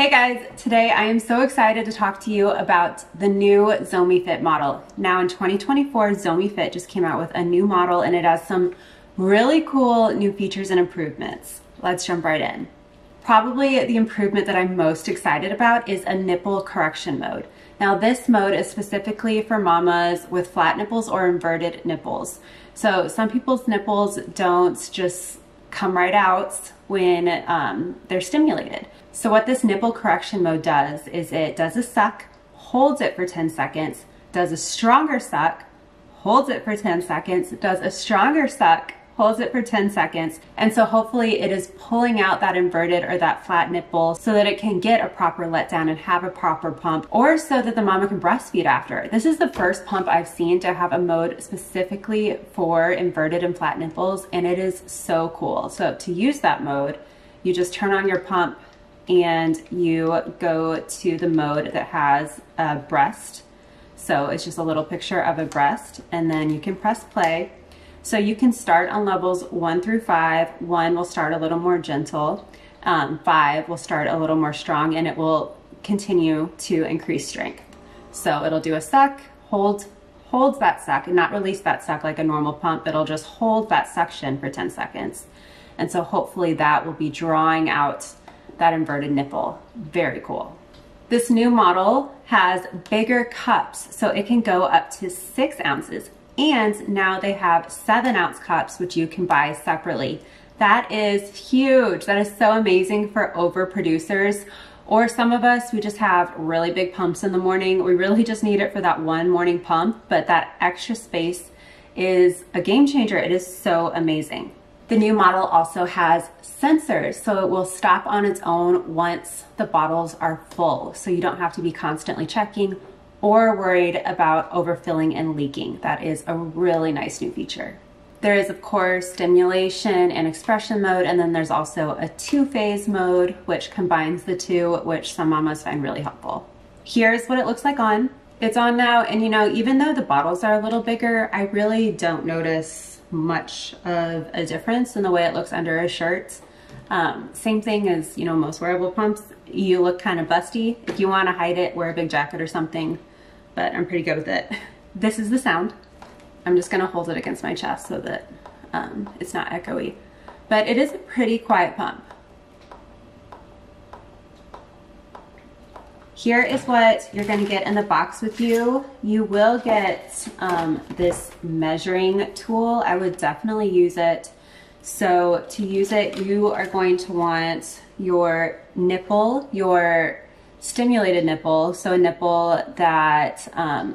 Hey guys, today I am so excited to talk to you about the new Zomee Fit model. Now in 2024, Zomee Fit just came out with a new model and it has some really cool new features and improvements. Let's jump right in. Probably the improvement that I'm most excited about is a nipple correction mode. Now this mode is specifically for mamas with flat nipples or inverted nipples. So some people's nipples don't just come right out when they're stimulated. So what this nipple correction mode does is it does a suck, holds it for 10 seconds, does a stronger suck, holds it for 10 seconds, does a stronger suck, holds it for 10 seconds. And so hopefully it is pulling out that inverted or that flat nipple so that it can get a proper letdown and have a proper pump, or so that the mama can breastfeed after. This is the first pump I've seen to have a mode specifically for inverted and flat nipples, and it is so cool. So to use that mode, you just turn on your pump and you go to the mode that has a breast. So it's just a little picture of a breast, and then you can press play. So you can start on levels 1 through 5. 1 will start a little more gentle. 5 will start a little more strong, and it will continue to increase strength. So it'll do a suck, holds that suck, and not release that suck like a normal pump. It'll just hold that suction for 10 seconds. And so hopefully that will be drawing out that inverted nipple. Very cool. This new model has bigger cups, so it can go up to 6 ounces. And now they have 7-ounce cups, which you can buy separately. That is huge. That is so amazing for overproducers, or some of us who just have really big pumps in the morning. We really just need it for that one morning pump, but that extra space is a game changer. It is so amazing. The new model also has sensors, so it will stop on its own once the bottles are full. So you don't have to be constantly checking or worried about overfilling and leaking. That is a really nice new feature. There is of course stimulation and expression mode, and then there's also a 2-phase mode which combines the two, which some mamas find really helpful. Here's what it looks like on. It's on now, and you know, even though the bottles are a little bigger, I really don't notice much of a difference in the way it looks under a shirt. Same thing as, you know, most wearable pumps. You look kind of busty. If you want to hide it, wear a big jacket or something, but I'm pretty good with it. This is the sound. I'm just gonna hold it against my chest so that it's not echoey, but it is a pretty quiet pump. Here is what you're gonna get in the box with you. You will get this measuring tool. I would definitely use it. So to use it, you are going to want your nipple, your stimulated nipple, so a nipple that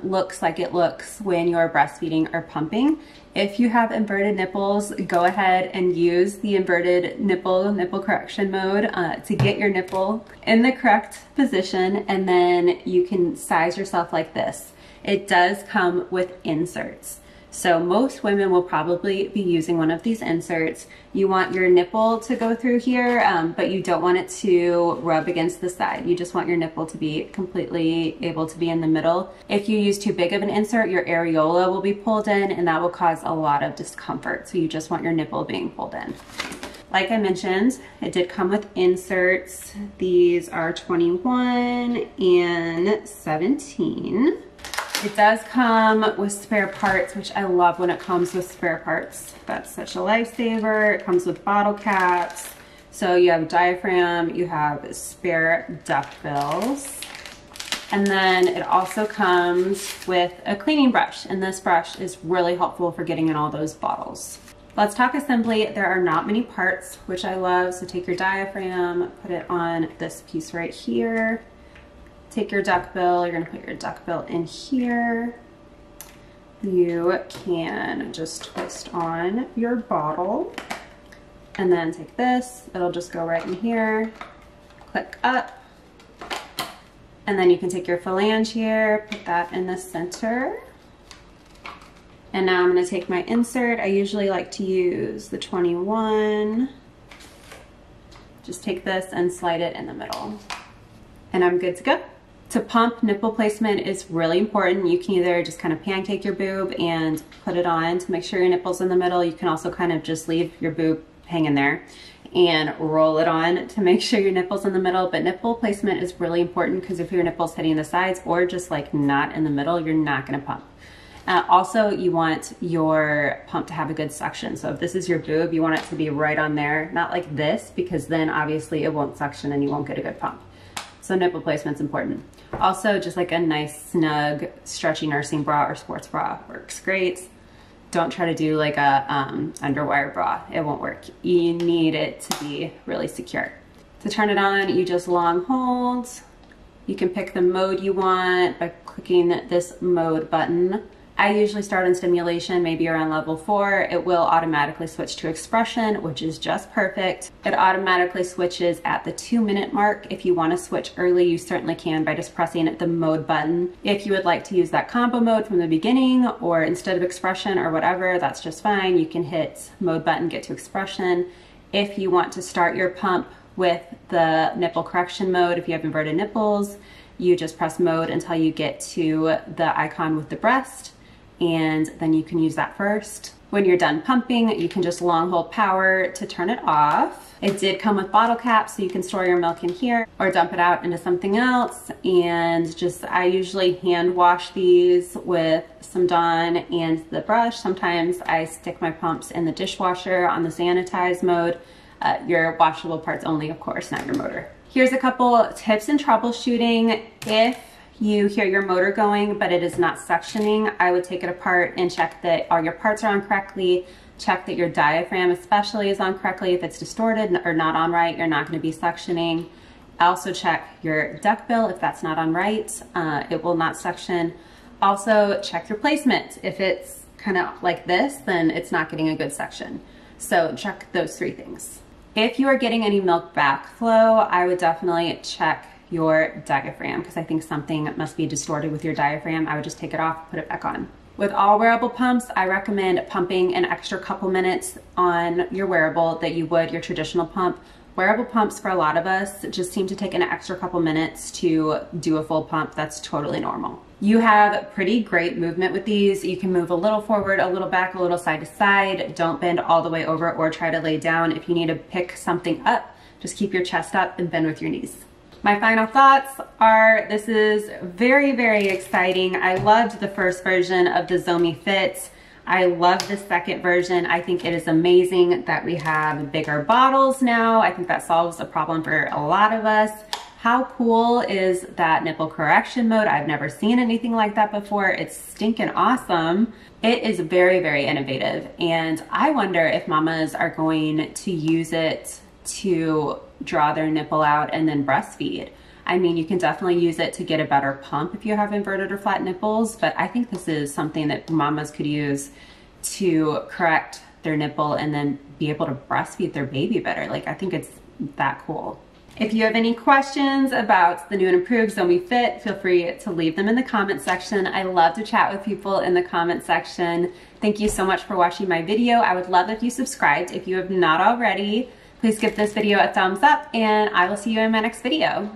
looks like it looks when you're breastfeeding or pumping. If you have inverted nipples, go ahead and use the inverted nipple correction mode to get your nipple in the correct position, and then you can size yourself like this. It does come with inserts. So most women will probably be using one of these inserts. You want your nipple to go through here, but you don't want it to rub against the side. You just want your nipple to be completely able to be in the middle. If you use too big of an insert, your areola will be pulled in, and that will cause a lot of discomfort. So you just want your nipple being pulled in. Like I mentioned, it did come with inserts. These are 21 and 17. It does come with spare parts, which I love when it comes with spare parts. That's such a lifesaver. It comes with bottle caps. So you have a diaphragm, you have spare duckbills. And then it also comes with a cleaning brush, and this brush is really helpful for getting in all those bottles. Let's talk assembly. There are not many parts, which I love. So take your diaphragm, put it on this piece right here. Take your duckbill, you're gonna put your duckbill in here. You can just twist on your bottle, and then take this, it'll just go right in here, click up, and then you can take your phalange here, put that in the center. And now I'm gonna take my insert. I usually like to use the 21. Just take this and slide it in the middle, and I'm good to go. To pump, nipple placement is really important. You can either just kind of pancake your boob and put it on to make sure your nipple's in the middle. You can also kind of just leave your boob hanging there. and roll it on to make sure your nipple's in the middle. But nipple placement is really important because if your nipple's hitting the sides or just like not in the middle, you're not gonna pump. Also, you want your pump to have a good suction. So if this is your boob, you want it to be right on there, not like this, because then obviously it won't suction and you won't get a good pump. So nipple placement's important. Also, just like a nice, snug, stretchy nursing bra or sports bra works great. Don't try to do like a underwire bra. It won't work. You need it to be really secure. To turn it on, you just long hold. You can pick the mode you want by clicking this mode button. I usually start on stimulation, maybe around level 4. It will automatically switch to expression, which is just perfect. It automatically switches at the 2-minute mark. If you want to switch early, you certainly can by just pressing the mode button. If you would like to use that combo mode from the beginning or instead of expression or whatever, that's just fine. You can hit mode button, get to expression. If you want to start your pump with the nipple correction mode, if you have inverted nipples, you just press mode until you get to the icon with the breast, and then you can use that first. When you're done pumping, you can just long hold power to turn it off. It did come with bottle caps, so you can store your milk in here or dump it out into something else. And I usually hand wash these with some Dawn and the brush. Sometimes I stick my pumps in the dishwasher on the sanitize mode. Your washable parts only, of course, not your motor. Here's a couple tips in troubleshooting. If you hear your motor going, but it is not suctioning, I would take it apart and check that all your parts are on correctly. Check that your diaphragm especially is on correctly. If it's distorted or not on right, you're not going to be suctioning. Also check your duckbill. If that's not on right, it will not suction. Also check your placement. If it's kind of like this, then it's not getting a good suction. So check those 3 things. If you are getting any milk backflow, I would definitely check your diaphragm, because I think something must be distorted with your diaphragm. I would just take it off, put it back on. With all wearable pumps, I recommend pumping an extra couple minutes on your wearable that you would your traditional pump. Wearable pumps for a lot of us just seem to take an extra couple minutes to do a full pump. That's totally normal. You have pretty great movement with these. You can move a little forward, a little back, a little side to side. Don't bend all the way over or try to lay down. If you need to pick something up, just keep your chest up and bend with your knees. My final thoughts are, this is very, very exciting. I loved the first version of the Zomee Fit. I love the second version. I think it is amazing that we have bigger bottles now. I think that solves a problem for a lot of us. How cool is that nipple correction mode? I've never seen anything like that before. It's stinking awesome. It is very, very innovative. And I wonder if mamas are going to use it to draw their nipple out and then breastfeed. I mean, you can definitely use it to get a better pump if you have inverted or flat nipples, but I think this is something that mamas could use to correct their nipple and then be able to breastfeed their baby better. Like, I think it's that cool. If you have any questions about the new and improved Zomee Fit, feel free to leave them in the comment section. I love to chat with people in the comment section. Thank you so much for watching my video. I would love if you subscribed. If you have not already, please give this video a thumbs up, and I will see you in my next video.